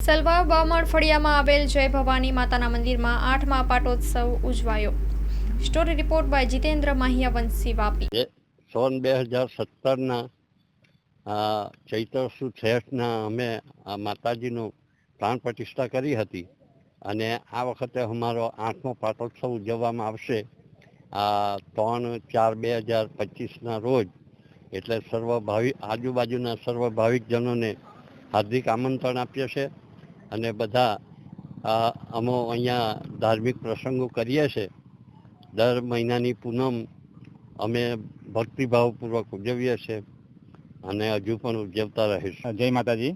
સલવા બામણ ફળિયામાં આવેલ જય ભવાની માતાના મંદિરમાં 8મા પાટોત્સવ ઉજવાયો. Story report by Jitendra માહિયા વંશી Vapi. સન 2017ના ચૈત્ર સુદ 6ના અમે માતાજીનું પ્રાણ પ્રતિષ્ઠા કરી હતી અને આ વખતે અમારો 8મો પાટોત્સવ ઉજવવામાં આવશે 3/4/2025ના રોજ. એટલે આજુબાજુના સર્વ ભાવિકજનોને હાર્દિક આમંત્રણ આપીએ છે અને બધા અમે અહીંયા ધાર્મિક પ્રસંગો કરીએ છીએ. દર મહિનાની પૂનમ અમે ભક્તિભાવપૂર્વક ઉજવીએ છીએ અને હજુ પણ ઉજવતા રહીશું. જય માતાજી.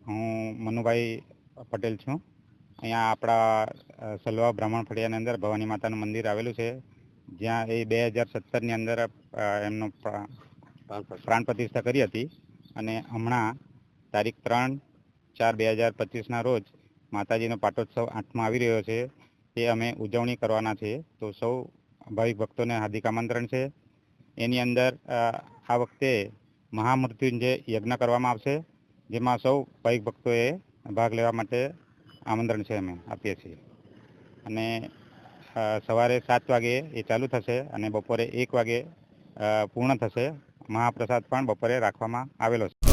હું મનુભાઈ પટેલ છું. અહીંયા આપણા સલવા બ્રાહ્મણ ફળિયાની અંદર ભવાની માતાનું મંદિર આવેલું છે, જ્યાં એ 2017ની અંદર એમનો પ્રાણ પ્રતિષ્ઠા કરી હતી અને હમણાં તારીખ 3/4/2025ના રોજ માતાજીનો પાટોત્સવ 8માં આવી રહ્યો છે. તે અમે ઉજવણી કરવાના છે, તો સૌ ભાવિક ભક્તોને હાર્દિક આમંત્રણ છે. એની અંદર આ વખતે મહામૃત્યુંજય યજ્ઞ કરવામાં આવશે, જેમાં સૌ ભાવિક ભક્તોએ ભાગ લેવા માટે આમંત્રણ છે અમે આપીએ છીએ. અને સવારે 7 વાગે એ ચાલુ થશે અને બપોરે 1 વાગે પૂર્ણ થશે. મહાપ્રસાદ પણ બપોરે રાખવામાં આવેલો છે.